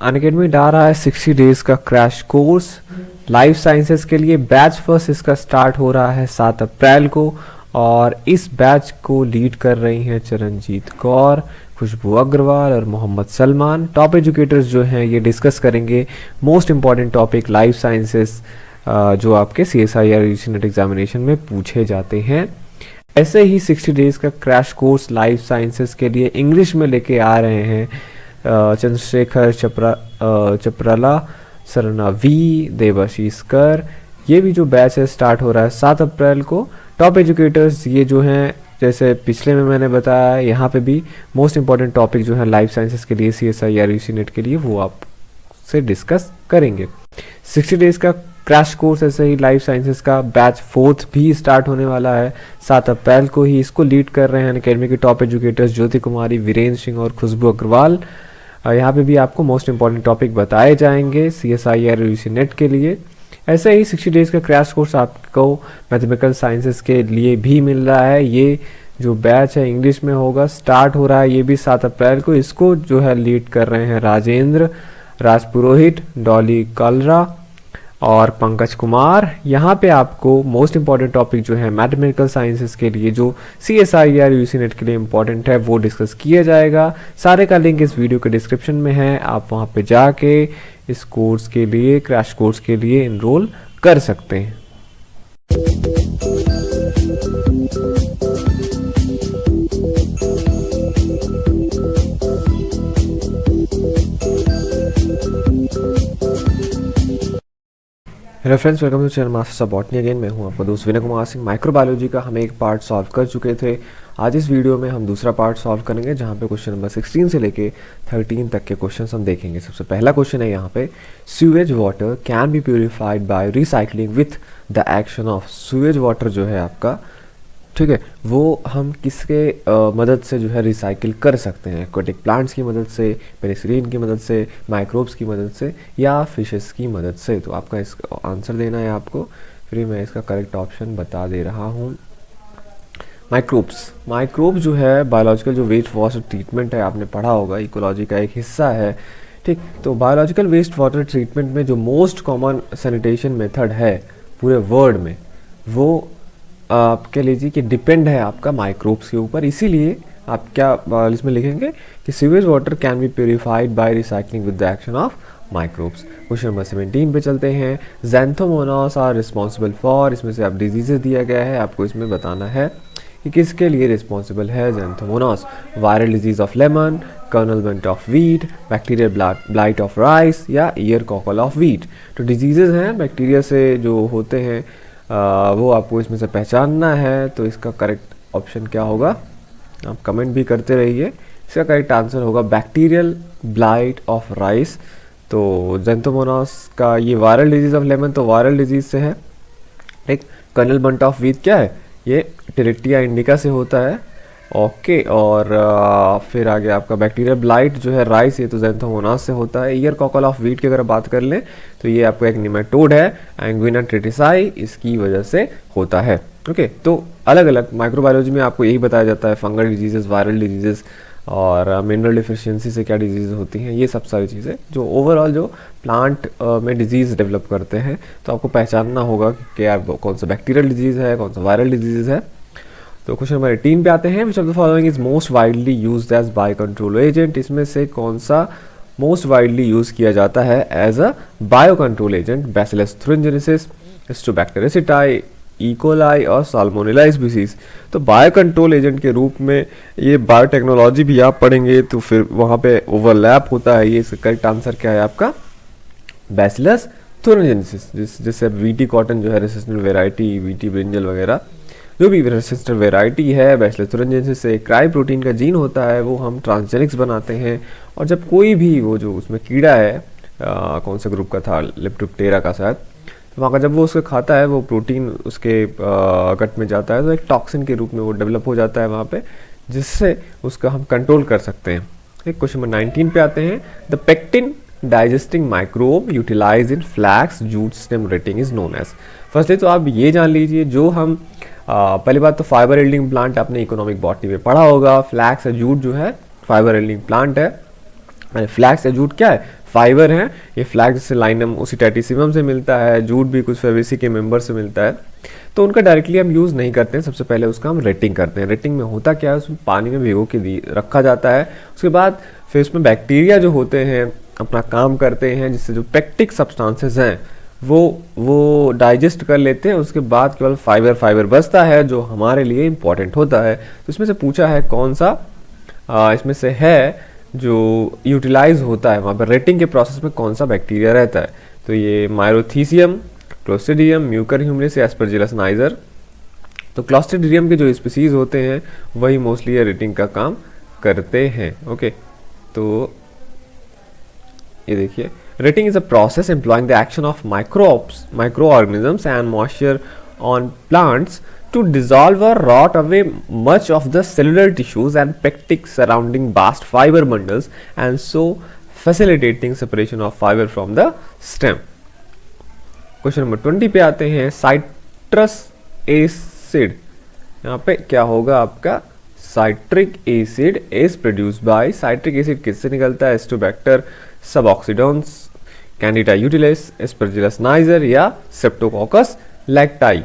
Unacademy डाल रहा है 60 डेज का क्रैश कोर्स लाइफ साइंसेस के लिए। बैच फर्स्ट इसका स्टार्ट हो रहा है 7 अप्रैल को और इस बैच को लीड कर रही हैं चरणजीत कौर, खुशबू अग्रवाल और मोहम्मद सलमान। टॉप एजुकेटर्स जो हैं ये डिस्कस करेंगे most important topic life sciences जो आपके CSIR UGC नेट एग्जामिनेशन में पूछे जाते हैं। ऐसे ही 60 डेज का क्रैश कोर्स लाइफ साइंसेस के लिए इंग्लिश में लेके आ रहे हैं चंद्रशेखर चपराला, सरना वी, देवाशीष कर। ये भी जो बैच है स्टार्ट हो रहा है 7 अप्रैल को। टॉप एजुकेटर्स ये जो हैं जैसे पिछले में मैंने बताया, यहाँ पे भी मोस्ट इंपॉर्टेंट टॉपिक जो है लाइफ साइंसेस के लिए CSIR UGC नेट के लिए वो आपसे डिस्कस करेंगे। 60 डेज का क्रैश कोर्स ऐसे ही लाइफ साइंसेस का बैच 4th भी स्टार्ट होने वाला है 7 अप्रैल को ही। इसको लीड कर रहे हैं अनअकैडमी के टॉप एजुकेटर्स ज्योति कुमारी, वीरेंद्र सिंह और खुशबू अग्रवाल। यहाँ पे भी आपको मोस्ट इंपॉर्टेंट टॉपिक बताए जाएंगे CSIR UGC नेट के लिए। ऐसे ही 60 डेज का क्रैश कोर्स आपको मैथमेटिकल साइंसेस के लिए भी मिल रहा है। ये जो बैच है इंग्लिश में होगा, स्टार्ट हो रहा है ये भी 7 अप्रैल को। इसको जो है लीड कर रहे हैं राजेंद्र राजपुरोहित, डॉली कलरा और पंकज कुमार। यहाँ पे आपको मोस्ट इंपॉर्टेंट टॉपिक जो है मैथमेटिकल साइंसेस के लिए जो CSIR UGC नेट के लिए इंपॉर्टेंट है वो डिस्कस किया जाएगा। सारे का लिंक इस वीडियो के डिस्क्रिप्शन में है, आप वहाँ पे जाके इस कोर्स के लिए, क्रैश कोर्स के लिए एनरोल कर सकते हैं। Hello friends, welcome to channel Masters of Botany again. मैं हूं आपका दोस्त विनय कुमार सिंह। माइक्रोबायोलॉजी का हम एक पार्ट सॉल्व कर चुके थे। आज इस वीडियो में हम दूसरा पार्ट सॉल्व करेंगे जहां पे क्वेश्चन नंबर 16 से लेके 13 तक के क्वेश्चंस हम देखेंगे। सबसे पहला क्वेश्चन है यहाँ पे, sewage water can be purified by recycling with the action of. Sewage water जो है आपका, ठीक है, वो हम किसके मदद से जो है रिसाइकिल कर सकते हैं? एक्वेटिक प्लांट्स की मदद से, पेनिसिलिन की मदद से, माइक्रोब्स की मदद से या फिशेस की मदद से। तो आपका इसका आंसर देना है आपको, फिर मैं इसका करेक्ट ऑप्शन बता दे रहा हूँ। माइक्रोब्स जो है बायोलॉजिकल जो वेस्ट वाटर ट्रीटमेंट है, आपने पढ़ा होगा, इकोलॉजी का एक हिस्सा है, ठीक। तो बायोलॉजिकल वेस्ट वाटर ट्रीटमेंट में जो मोस्ट कॉमन सैनिटेशन मेथड है पूरे वर्ल्ड में, वो आप कह लीजिए कि डिपेंड है आपका माइक्रोब्स के ऊपर। इसीलिए आप क्या इसमें लिखेंगे कि sewage water can be purified by recycling with the action of microbes. Question number 17 पे चलते हैं। ज़ैंथोमोनास आर रिस्पॉन्सिबल फॉर, इसमें से आप डिजीजेस दिया गया है, आपको इसमें बताना है कि किसके लिए रिस्पॉन्सिबल है Xanthomonas. Viral disease of lemon, kernel bunt of wheat, bacterial blight of rice या ईयर कॉकल ऑफ वीट। तो डिजीजेज हैं बैक्टीरिया से जो होते हैं वो आपको इसमें से पहचानना है। तो इसका करेक्ट ऑप्शन क्या होगा, आप कमेंट भी करते रहिए। इसका करेक्ट आंसर होगा बैक्टीरियल ब्लाइट ऑफ राइस। तो ज़ैंथोमोनास का ये वायरल डिजीज ऑफ लेमन तो वायरल डिजीज से है, एक कर्नल बंट ऑफ वीट क्या है, ये टेरेटिया इंडिका से होता है, ओके। और फिर आगे आपका बैक्टीरियल ब्लाइट जो है राइस, ये तो ज़ैंथोमोनास से होता है। ईयर कॉकल ऑफ वीट की अगर बात कर लें तो ये आपको एक निमेटोड है, एंगुइना ट्रिटिसाई, इसकी वजह से होता है, ओके। तो अलग अलग माइक्रोबायोलॉजी में आपको यही बताया जाता है, फंगल डिजीजेस, वायरल डिजीजेस और मिनरल डिफिशियंसी से क्या डिजीज होती हैं, ये सब सारी चीज़ें जो ओवरऑल जो प्लांट में डिजीज़ डेवलप करते हैं। तो आपको पहचानना होगा कि क्या कौन सा बैक्टीरियल डिजीज़ है, कौन सा वायरल डिजीज़ है। तो क्वेश्चन नंबर 18 पे आते हैं। Which of the following is most widely used as bio control agent, इसमें से कौन सा मोस्ट वाइडली यूज किया जाता है as a bio control agent? Bacillus thuringiensis, स्टोबैक्टेरिया सिटाई, इकोलाई और साल्मोनेला स्पीसीज। तो बायो कंट्रोल एजेंट के रूप में ये बायोटेक्नोलॉजी भी आप पढ़ेंगे तो फिर वहाँ पे ओवरलैप होता है। ये इसका करेक्ट आंसर क्या है आपका, बैसिलस थुरिनजेनेसिस। जैसे वीटी कॉटन जो है रेसिस्टेंट वेराइटी, वीटी ब्रिंजल वगैरह जो भी रेसिस्टेंट वेराइटी है, बैसिलस थुरिनजेनेसिस से क्राई प्रोटीन का जीन होता है, वो हम ट्रांसजेनिक्स बनाते हैं। और जब कोई भी वो जो उसमें कीड़ा है कौन सा ग्रुप का था, लेप्टोप्टेरा का शायद, तो वहाँ का जब वो उसको खाता है वो प्रोटीन उसके गट में जाता है तो एक टॉक्सिन के रूप में वो डेवलप हो जाता है वहाँ पे, जिससे उसका हम कंट्रोल कर सकते हैं। एक क्वेश्चन नंबर 19 पे आते हैं। The pectin digesting microbe utilize in flax jute stem retting is known as. Firstly तो आप ये जान लीजिए, जो हम पहली बात तो फाइबर एल्डिंग प्लांट आपने इकोनॉमिक बॉटनी में पढ़ा होगा। फ्लैक्स या जूट जो है फाइबर एल्डिंग प्लांट है। फ्लैक्स या जूट क्या है, फाइबर है, ये फ्लैग जैसे लाइनम ओसिटैटिसिमम से मिलता है, जूट भी कुछ फेबेसी के मेंबर से मिलता है, तो उनका डायरेक्टली हम यूज़ नहीं करते हैं। सबसे पहले उसका हम रेटिंग करते हैं। रेटिंग में होता क्या है, उसमें पानी में भिगो के रखा जाता है, उसके बाद फिर उसमें बैक्टीरिया जो होते हैं अपना काम करते हैं, जिससे जो पेक्टिक सब्सटेंसेस हैं वो डाइजेस्ट कर लेते हैं, उसके बाद केवल फाइबर बचता है जो हमारे लिए इम्पॉर्टेंट होता है। तो इसमें से पूछा है कौन सा इसमें से है जो यूटिलाइज होता है, वहाँ पर रेटिंग के प्रोसेस में कौन सा बैक्टीरिया रहता है। तो ये मायरोथीसियम, क्लोस्ट्रीडियम, म्यूकर ह्यूमरस या एस्परजिलस नाइजर। तो क्लोस्ट्रीडियम के जो स्पीसीज होते हैं वही मोस्टली ये रेटिंग का काम करते हैं। ओके, तो ये देखिए, rating is a process employing the action of micro organisms and moisture on plants to dissolve or rot away much of the cellular tissues and pectic surrounding vast fiber bundles and so facilitating separation of fiber from the stem. Question number 20 पे आते हैं। Citrus acid, यहाँ पे क्या होगा आपका, citric acid is produced by, citric acid किससे निकलता है, एस्टोबैक्टर सबऑक्सीडोन्स, कैंडिडा यूटिलिस, एस्परजिलस नाइजर या सेप्टोकोकस लैक्टाई।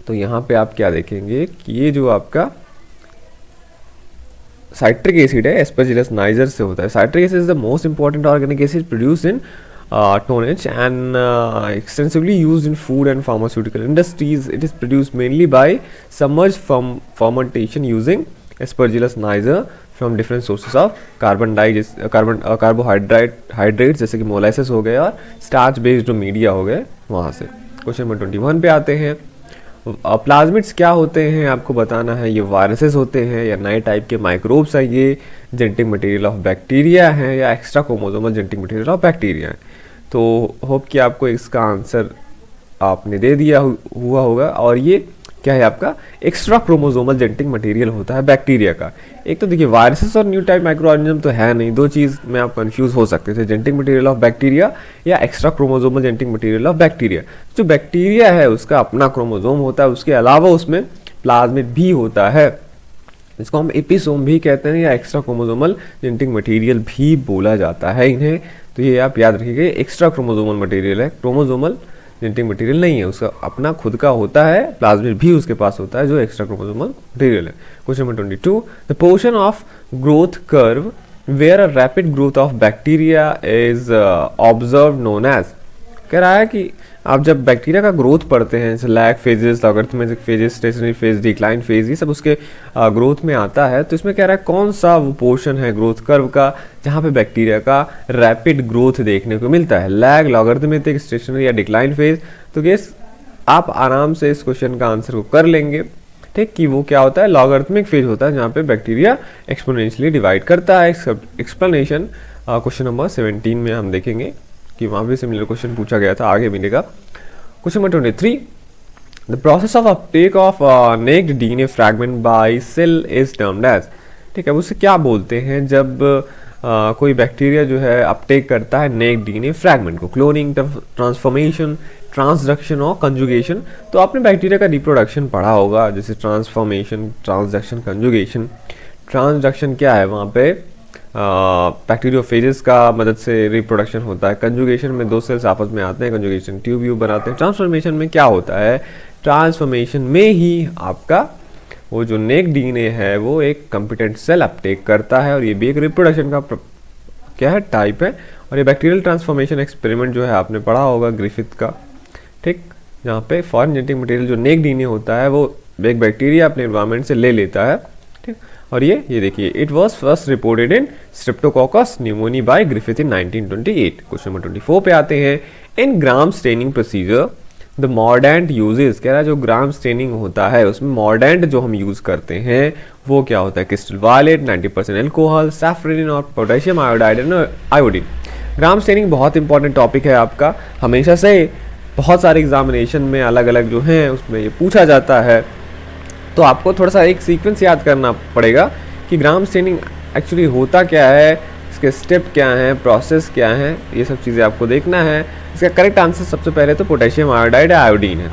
तो यहाँ पे आप क्या देखेंगे कि ये जो आपका साइट्रिक एसिड है एस्परजिलस नाइजर से होता है। Citric acid is the most important organic acid produce in tonnage and extensively used in food and pharmaceutical industries. It is produced mainly by submerged fermentation using Aspergillus niger from different sources of carbohydrates जैसे कि molasses हो गए और starch based जो media हो गए वहाँ से। क्वेश्चन नंबर 21 पे आते हैं। प्लाज्मिड्स क्या होते हैं आपको बताना है। ये वायरसेस होते हैं या नए टाइप के माइक्रोब्स हैं, ये जेनेटिक मटेरियल ऑफ बैक्टीरिया हैं या extra chromosomal genetic material of bacteria हैं। तो होप कि आपको इसका आंसर आपने दे दिया हुआ होगा। और ये क्या है आपका एक्स्ट्रा क्रोमोसोमल जेनेटिक मटेरियल होता है बैक्टीरिया का। एक तो देखिए वायरसेस और न्यू टाइप माइक्रो ऑर्गेनिज्म तो है नहीं, दो चीज़ में आप कंफ्यूज हो सकते थे, जेनेटिक मटेरियल ऑफ बैक्टीरिया या extra chromosomal genetic material of bacteria. जो बैक्टीरिया है उसका अपना क्रोमोसोम होता है, उसके अलावा उसमें प्लाज्मिड भी होता है, इसको हम एपिसोम भी कहते हैं या एक्स्ट्रा क्रोमोसोमल जेनेटिक मटेरियल भी बोला जाता है इन्हें। तो ये आप याद रखिएगा, एक्स्ट्रा क्रोमोसोमल मटेरियल है, क्रोमोसोमल जेनेटिक मटेरियल नहीं है, उसका अपना खुद का होता है, प्लाज्मिड भी उसके पास होता है जो एक्स्ट्रा क्रोमोसोमल मटेरियल है। Question number 22, the portion of growth curve where a rapid growth of bacteria is observe known as. कह रहा है कि आप जब बैक्टीरिया का ग्रोथ पढ़ते हैं, जैसे lag phases, logarithmic phases, stationary phase, decline phase, ये सब उसके ग्रोथ में आता है। तो इसमें कह रहा है कौन सा वो पोर्शन है ग्रोथ कर्व का जहाँ पे बैक्टीरिया का रैपिड ग्रोथ देखने को मिलता है, लैग, लॉगरिथमिक, स्टेशनरी या डिक्लाइन फेज। तो गेस आप आराम से इस क्वेश्चन का आंसर को कर लेंगे, ठीक, कि वो क्या होता है, लॉगरिथमिक फेज होता है जहाँ पे बैक्टीरिया एक्सपोनेंशियली डिवाइड करता है। एक्सप्लेनेशन क्वेश्चन नंबर 17 में हम देखेंगे कि वहाँ भी सिमिलर क्वेश्चन पूछा गया था, आगे मिलेगा। Question number 23, the process of uptake of naked DNA fragment by cell is termed as. ठीक है, उससे क्या बोलते हैं जब कोई बैक्टीरिया जो है अपटेक करता है नेक्ड डीएनए फ्रैगमेंट को, क्लोनिंग, ट्रांसफॉर्मेशन, ट्रांसडक्शन और कंजुगेशन। तो आपने बैक्टीरिया का रिप्रोडक्शन पढ़ा होगा, जैसे ट्रांसफॉर्मेशन, ट्रांसडक्शन, कंजुगेशन। ट्रांसडक्शन क्या है, वहाँ पे बैक्टीरियोफेजेस का मदद से रिप्रोडक्शन होता है। कंजुगेशन में दो सेल्स आपस में आते हैं, कंजुगेशन ट्यूब बनाते हैं। ट्रांसफॉर्मेशन में क्या होता है, ट्रांसफॉर्मेशन में ही आपका वो जो नेक डीएनए है वो एक कॉम्पिटेंट सेल अपटेक करता है और ये भी एक रिप्रोडक्शन का क्या है, टाइप है। और ये बैक्टीरियल ट्रांसफॉर्मेशन एक्सपेरिमेंट जो है आपने पढ़ा होगा ग्रिफिथ का, ठीक, जहाँ पे फॉरेन जेनेटिक मटेरियल जो नेक डीएनए होता है वो एक बैक्टीरिया अपने एनवायरमेंट से ले लेता है, ठीक। और ये देखिए, it was first reported in Streptococcus pneumoniae by Griffith in 1928। Question number 24 पे आते हैं। In Gram staining procedure the mordant uses, कह रहा है जो ग्राम स्टेनिंग होता है उसमें मॉर्डेंट जो हम यूज करते हैं वो क्या होता है, क्रिस्टल वायलेट, 90% एल्कोहल, सैफरन और potassium iodide and iodine. Gram staining बहुत इंपॉर्टेंट टॉपिक है आपका, हमेशा से बहुत सारे एग्जामिनेशन में अलग अलग जो हैं उसमें ये पूछा जाता है। तो आपको थोड़ा सा एक सीक्वेंस याद करना पड़ेगा कि ग्राम स्टेनिंग एक्चुअली होता क्या है, इसके स्टेप क्या हैं, प्रोसेस क्या है, ये सब चीज़ें आपको देखना है। इसका करेक्ट आंसर सबसे पहले तो पोटेशियम आयोडाइड आयोडीन है।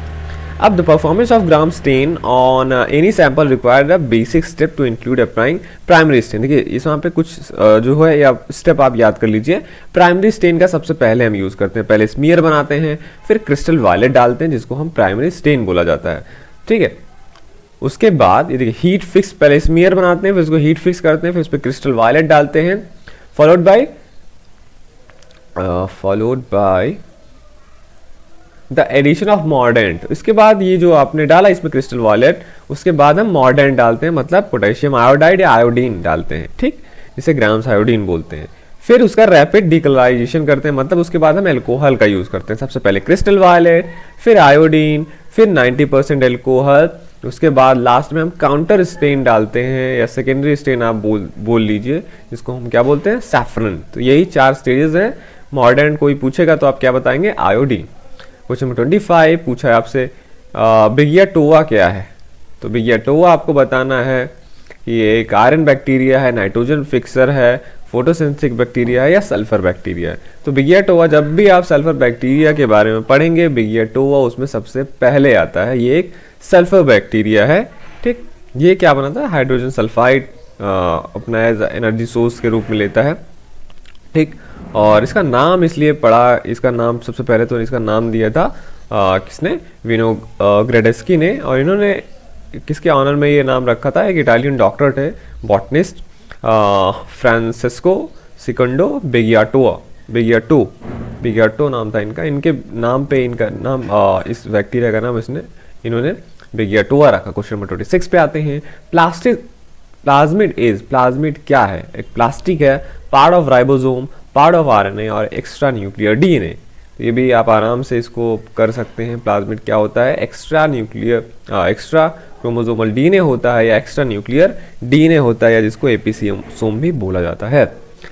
अब the performance of gram stain on any sample required a basic step to include applying primary stain. देखिए इस वहाँ पे कुछ जो है या स्टेप आप याद कर लीजिए। प्राइमरी स्टेन का सबसे पहले हम यूज़ करते हैं, पहले स्मीयर बनाते हैं, फिर क्रिस्टल वायलेट डालते हैं जिसको हम प्राइमरी स्टेन बोला जाता है, ठीक है। उसके बाद ये देखिए हीट फिक्स, पहले स्मीयर बनाते हैं, फिर उसको हीट फिक्स करते हैं, फिर उस पर क्रिस्टल वायलेट डालते हैं, followed by the addition of mordant. इसके बाद ये जो आपने डाला इसमें क्रिस्टल वायलेट, उसके बाद हम मॉर्डेंट डालते हैं, मतलब पोटेशियम आयोडाइड या आयोडीन डालते हैं, ठीक, जिसे ग्राम्स आयोडीन बोलते हैं। फिर उसका रैपिड डीकलराइजेशन करते हैं, मतलब उसके बाद हम एल्कोहल का यूज़ करते हैं। सबसे पहले क्रिस्टल वायलेट, फिर आयोडीन, फिर 90% एल्कोहल, उसके बाद लास्ट में हम काउंटर स्टेन डालते हैं या सेकेंडरी स्टेन आप बोल लीजिए, जिसको हम क्या बोलते हैं, सैफरन। तो यही 4 स्टेजेस हैं। मॉर्डेंट कोई पूछेगा तो आप क्या बताएंगे, आयोडीन। क्वेश्चन नंबर 25 पूछा है आपसे बिगियाटोवा क्या है। तो बिगियाटोवा आपको बताना है कि ये एक आयरन बैक्टीरिया है, नाइट्रोजन फिक्सर है, फोटोसिंथेटिक बैक्टीरिया है या सल्फर बैक्टीरिया है। तो बिगियाटोवा, जब भी आप सल्फर बैक्टीरिया के बारे में पढ़ेंगे, बिगियाटोवा उसमें सबसे पहले आता है। ये एक सल्फर बैक्टीरिया है, ठीक। ये क्या बनाता है, हाइड्रोजन सल्फाइड अपना एज एनर्जी सोर्स के रूप में लेता है, ठीक। और इसका नाम इसलिए पड़ा, इसका नाम सबसे पहले तो इसका नाम दिया था किसने, विनोग्रेडस्की ने। और इन्होंने किसके ऑनर में ये नाम रखा था, एक इटालियन डॉक्टर थे, बॉटनिस्ट, फ्रांसेस्को सेकंडो बिगियाटो नाम था इनका। इनके नाम पे इनका नाम इस बैक्टीरिया का नाम इन्होंने बिगियाटोवा रखा। क्वेश्चन नंबर 26 पे आते हैं। प्लाज्मिड क्या है, एक प्लास्टिक है, part of ribosome, part of RNA और एक्स्ट्रा न्यूक्लियर डीएनए। तो ये भी आप आराम से इसको कर सकते हैं। प्लाज्मिड क्या होता है, एक्स्ट्रा क्रोमोसोमल डीएनए होता है या एक्स्ट्रा न्यूक्लियर डीएनए होता है, या जिसको एपिसोम भी बोला जाता है।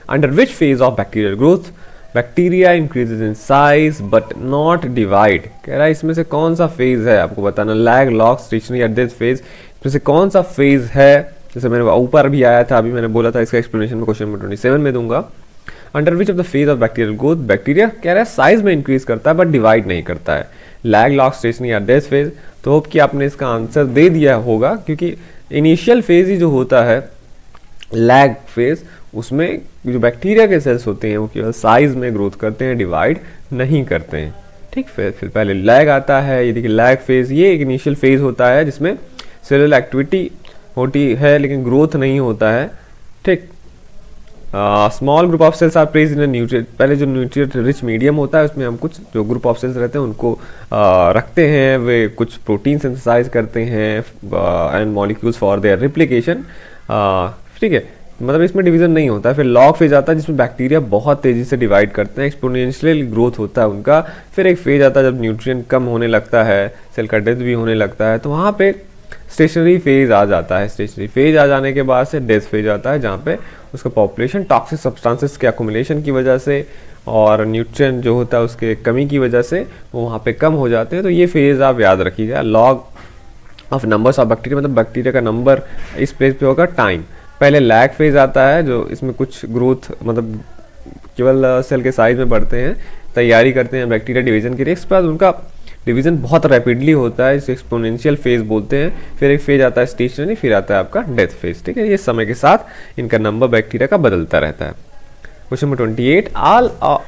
Under which phase of bacterial growth bacteria increases in size but not divide. कह रहा है इसमें से कौन सा फेज है, आपको बताना, लैग, लॉग, स्टेशनरी या डेथ फेज, इसमें से कौन सा फेज है। जैसे मैंने ऊपर भी आया था, अभी मैंने बोला था, इसका एक्सप्लेनेशन में क्वेश्चन नंबर 27 में दूंगा। Under which of the phase of bacterial growth bacteria, कह रहा है साइज में इंक्रीज करता है बट डिवाइड नहीं करता है। लैग, लॉग, स्टेशनरी या डेथ फेज। तो होप कि आपने इसका आंसर दे दिया होगा, क्योंकि इनिशियल फेज ही जो होता है लैग फेज, उसमें जो बैक्टीरिया के सेल्स होते हैं वो केवल साइज में ग्रोथ करते हैं, डिवाइड नहीं करते हैं, ठीक। फिर पहले लैग आता है, ये देखिए लैग फेज, ये एक इनिशियल फेज होता है जिसमें सेलुलर एक्टिविटी होती है लेकिन ग्रोथ नहीं होता है, ठीक। Small group of cells are praise in nutrient, पहले जो न्यूट्रिएंट रिच मीडियम होता है उसमें हम कुछ जो ग्रुप ऑफ सेल्स रहते हैं उनको रखते हैं, वे कुछ प्रोटीन सिंथेसाइज करते हैं and molecules for their replication, ठीक है। मतलब इसमें डिवीजन नहीं होता है। फिर लॉग फेज आता है जिसमें बैक्टीरिया बहुत तेजी से डिवाइड करते हैं, एक्सपोनेंशियल ग्रोथ होता है उनका। फिर एक फेज आता है जब न्यूट्रिएंट कम होने लगता है, सेल का डेथ भी होने लगता है, तो वहाँ पे स्टेशनरी फेज आ जाता है। स्टेशनरी फेज आ जाने के बाद से डेथ फेज आता है, जहाँ पे उसका पॉपुलेशन टॉक्सिक सब्सटेंसेस के अकोमुलेशन की वजह से और न्यूट्रिएंट जो होता है उसके कमी की वजह से वो वहाँ पे कम हो जाते हैं। तो ये फेज आप याद रखिएगा। Log of numbers of bacteria, मतलब बैक्टीरिया का नंबर इस पेज पे होगा टाइम। पहले लैग फेज आता है जो इसमें कुछ ग्रोथ, मतलब केवल सेल के साइज में बढ़ते हैं, तैयारी करते हैं बैक्टीरिया डिवीजन के लिए। इसके बाद उनका डिवीजन बहुत रैपिडली होता है, इसे एक्सपोनेंशियल फेज बोलते हैं। फिर एक फेज आता है स्टेशनरी, फिर आता है आपका डेथ फेज, ठीक है। ये समय के साथ इनका नंबर बैक्टीरिया का बदलता रहता है। Question number 28,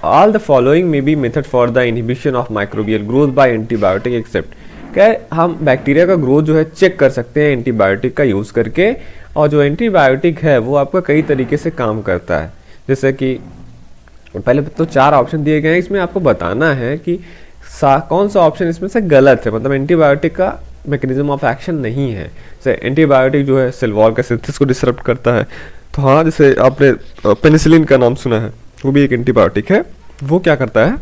all the following may be method for the inhibition of microbial growth by antibiotic except. क्या हम बैक्टीरिया का ग्रोथ जो है चेक कर सकते हैं एंटीबायोटिक का यूज करके, और जो एंटीबायोटिक है वो आपका कई तरीके से काम करता है। जैसे कि पहले तो 4 ऑप्शन दिए गए हैं, इसमें आपको बताना है कि कौन सा ऑप्शन इसमें से गलत है, मतलब एंटीबायोटिक का मैकेनिज्म ऑफ एक्शन नहीं है। जैसे एंटीबायोटिक जो है सेल वॉल का सिंथेसिस को डिसरप्ट करता है, तो हाँ, जैसे आपने पेनिसिलिन का नाम सुना है, वो भी एक एंटीबायोटिक है। वो क्या करता है,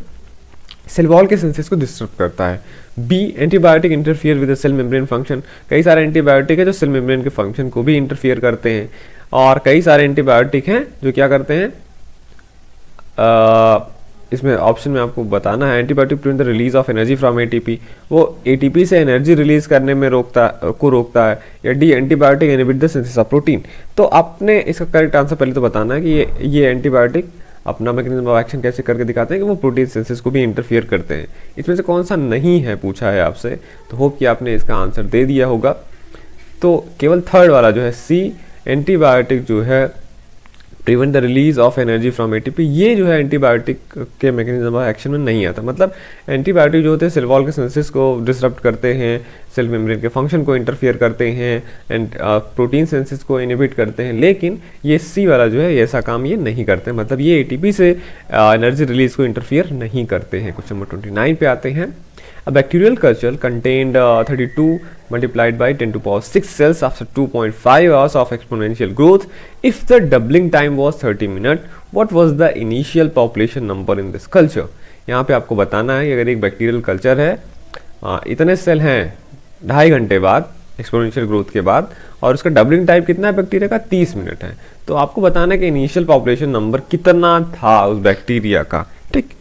सेल वॉल के सिंथेसिस को डिस्टर्ब करता है। B, antibiotic interfere with the cell membrane function. कई सारे एंटीबायोटिक है जो सेल मेम्ब्रेन के फंक्शन को भी इंटरफियर करते हैं, और कई सारे एंटीबायोटिक हैं जो क्या करते हैं, इसमें ऑप्शन में आपको बताना है, antibiotic prevent the release of energy from ATP, वो एटीपी से एनर्जी रिलीज करने में रोकता है। या D, antibiotic inhibit the synthesis of protein. तो आपने इसका करेक्ट आंसर पहले तो बताना है कि ये एंटीबायोटिक अपना मैकेनिज्म ऑफ एक्शन कैसे करके दिखाते हैं कि वो प्रोटीन सिंथेसिस को भी इंटरफियर करते हैं। इसमें से कौन सा नहीं है पूछा है आपसे, तो होप कि आपने इसका आंसर दे दिया होगा। तो केवल थर्ड वाला जो है सी, एंटीबायोटिक जो है prevent the release of energy from ATP, ये जो है एंटीबायोटिक के मैकेनिज्म ऑफ एक्शन में नहीं आता। मतलब एंटीबायोटिक जो होते हैं सेल वॉल के सिंथेसिस को डिसरप्ट करते हैं, सेल मेम्ब्रेन के फंक्शन को इंटरफियर करते हैं एंड प्रोटीन सिंथेसिस को इनहिबिट करते हैं, लेकिन ये सी वाला जो है ऐसा काम ये नहीं करते। मतलब ये एटीपी से एनर्जी रिलीज को इंटरफियर नहीं करते हैं। क्वेश्चन नंबर 29 पे आते हैं। A bacterial culture contained 32 multiplied by 10 to the power 6 cells after 2.5 hours of exponential growth. If the doubling time was 30 minutes, what was the initial population number in this culture? यहाँ पे आपको बताना है कि अगर एक बैक्टीरियल कल्चर है, इतने सेल हैं 2.5 घंटे बाद एक्सपोनेंशियल ग्रोथ के बाद, और उसका डबलिंग टाइम कितना है बैक्टीरिया का, 30 मिनट है। तो आपको बताना है कि इनिशियल पॉपुलेशन नंबर कितना था उस बैक्टीरिया का। ठीक,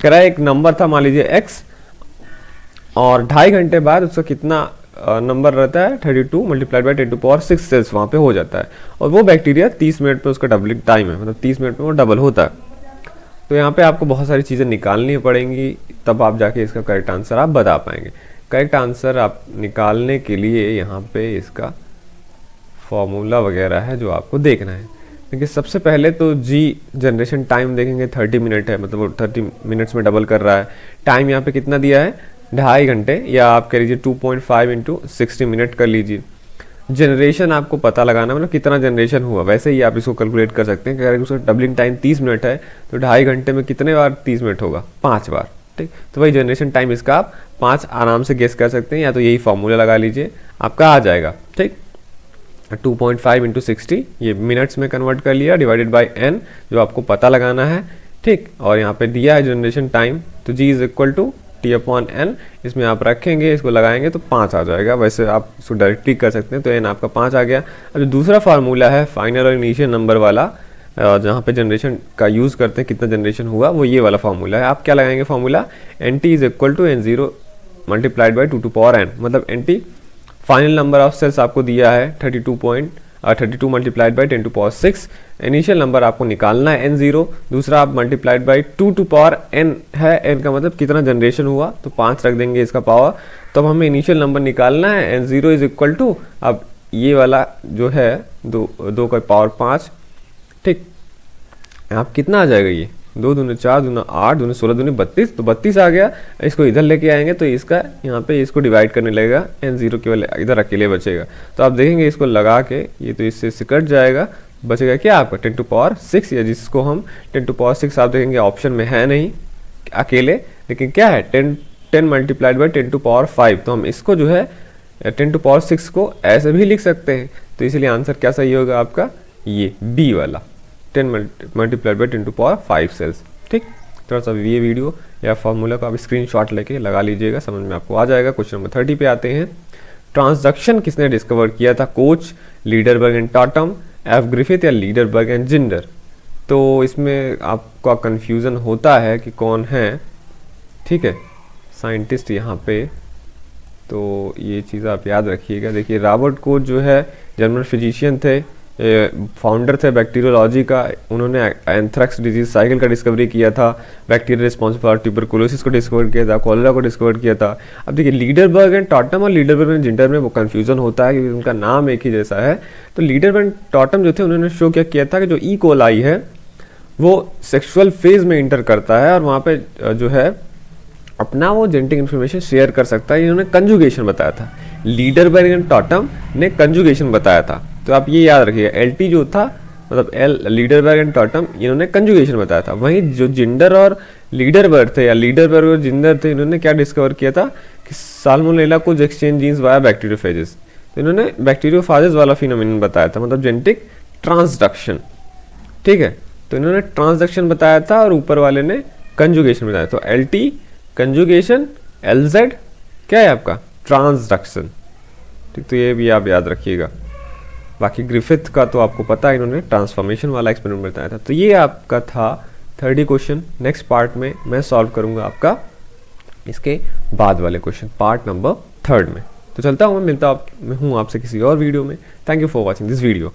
करा एक नंबर था मान लीजिए x, और 2.5 घंटे बाद उसका कितना नंबर रहता है, 32 multiplied by 10 to power 6 cells वहाँ पे हो जाता है, और वो बैक्टीरिया 30 मिनट पे उसका डबलिंग टाइम है, मतलब 30 मिनट में वो डबल होता है। तो यहाँ पे आपको बहुत सारी चीज़ें निकालनी पड़ेंगी, तब आप जाके इसका करेक्ट आंसर आप बता पाएंगे। करेक्ट आंसर आप निकालने के लिए यहाँ पे इसका फॉर्मूला वगैरह है जो आपको देखना है। देखिए सबसे पहले तो जी जनरेशन टाइम देखेंगे, 30 मिनट है, मतलब वो 30 मिनट्स में डबल कर रहा है। टाइम यहाँ पे कितना दिया है, 2.5 घंटे, या आप कह लीजिए 2.5 इंटू 60 मिनट कर लीजिए। जनरेशन आपको पता लगाना, मतलब कितना जनरेशन हुआ, वैसे ही आप इसको कैलकुलेट कर सकते हैं कि अगर उसका डबलिंग टाइम 30 मिनट है तो 2.5 घंटे में कितने बार 30 मिनट होगा, 5 बार। ठीक, तो वही जनरेशन टाइम इसका आप 5 आराम से गेस कर सकते हैं, या तो यही फॉर्मूला लगा लीजिए, आपका आ जाएगा। ठीक, 2.5 इंटू 60 ये मिनट्स में कन्वर्ट कर लिया, डिवाइडेड बाई n जो आपको पता लगाना है। ठीक, और यहाँ पे दिया है जनरेशन टाइम, तो g is equal to T upon N, इसमें आप रखेंगे, इसको लगाएंगे तो 5 आ जाएगा। वैसे आप इसको डायरेक्टली कर सकते हैं, तो एन आपका 5 आ गया। अब जो दूसरा फार्मूला है फाइनल और इनिशियल नंबर वाला, जहाँ पे जनरेशन का यूज़ करते हैं कितना जनरेशन हुआ, वो ये वाला फार्मूला है। आप क्या लगाएंगे formula, N T is equal to N zero multiplied by 2 to power N, मतलब N T final number of cells आपको दिया है 32 multiplied by 10 to power 6, initial number आपको निकालना है n0, दूसरा आप multiplied by 2 to power n है, n का मतलब कितना जनरेशन हुआ, तो 5 रख देंगे इसका पावर। तो अब हमें इनिशियल नंबर निकालना है, n0 इज इक्वल टू, अब ये वाला जो है 2 का पावर 5। ठीक, आप कितना आ जाएगा, ये 2 दूनी 4 दूना 8 दूनी 16 दूनी 32, तो 32 आ गया। इसको इधर लेके आएंगे तो इसका यहाँ पे इसको डिवाइड करने लगेगा, n0 केवल इधर अकेले बचेगा। तो आप देखेंगे इसको लगा के ये तो इससे कट जाएगा, बचेगा क्या आपका 10 टू पावर 6, या जिसको हम 10 टू पावर 6 आप देखेंगे ऑप्शन में है नहीं अकेले, लेकिन क्या है 10 मल्टीप्लाइड बाई 10 टू पावर 5, तो हम इसको जो है 10 टू पावर 6 को ऐसे भी लिख सकते हैं। तो इसलिए आंसर क्या सही होगा आपका, ये बी वाला 10 multiplied by 10 to power 5 cells. ठीक, थोड़ा सा ये वीडियो या फॉर्मूला को आप स्क्रीनशॉट लेके लगा लीजिएगा, समझ में आपको आ जाएगा। क्वेश्चन नंबर 30 पे आते हैं। ट्रांसडक्शन किसने डिस्कवर किया था, coach, Lederberg and Tatum, F Griffith या लीडरबर्ग एंड जिंडर। तो इसमें आपका कंफ्यूजन होता है कि कौन है, ठीक है, साइंटिस्ट यहाँ पे, तो ये चीज़ आप याद रखिएगा। देखिए रॉबर्ट कोच जो है जर्मन फिजिशियन थे, फाउंडर थे बैक्टीरियोलॉजी का, उन्होंने एंथ्रेक्स डिजीज साइकिल का डिस्कवरी किया था, बैक्टीरिया रिस्पॉन्सिबल फॉर ट्यूबरकुलोसिस को डिस्कवर किया था, कॉलेरा को डिस्कवर किया था। अब देखिए लीडरबर्ग एंड टॉटम और लीडरबर्ग एंड जिंडर में वो कन्फ्यूजन होता है क्योंकि उनका नाम एक ही जैसा है। तो लीडरबर्ग एंड टॉटम जो थे उन्होंने शो क्या किया था कि जो ई कोलाई है वो सेक्सुअल फेज में इंटर करता है और वहाँ पे जो है अपना वो जेनेटिक इन्फॉर्मेशन शेयर कर सकता है। इन्होंने कंजुगेशन बताया था, लीडरबर्ग एंड टॉटम ने कंजुगेशन बताया था। तो आप ये याद रखिएगा, एलटी जो था मतलब लीडरबर्ग एंड टॉटम, इन्होंने कंजुगेशन बताया था। वहीं जो जिंडर और लीडरबर्ग थे या लीडरबर्ग और जिंडर थे, इन्होंने क्या डिस्कवर किया था कि साल्मोनेला को एक्सचेंज जीन्स वाया बैक्टीरियोफेजेस, तो इन्होंने बैक्टीरियोफेजेस वाला फिनोमिनन बताया था, मतलब जेनेटिक ट्रांसडक्शन। ठीक है, तो इन्होंने ट्रांसडक्शन बताया था और ऊपर वाले ने कंजुगेशन बताया। तो एलटी कंजुगेशन, एलजेड क्या है आपका ट्रांसडक्शन। ठीक, तो ये भी आप याद रखिएगा। बाकी ग्रिफिथ का तो आपको पता है, इन्होंने ट्रांसफॉर्मेशन वाला एक्सपेरिमेंट बताया था। तो ये आपका था 30 क्वेश्चन। नेक्स्ट पार्ट में मैं सॉल्व करूंगा आपका इसके बाद वाले क्वेश्चन, पार्ट नंबर 3 में। तो चलता हूँ, मैं मिलता हूँ आपसे किसी और वीडियो में। Thank you for watching this video.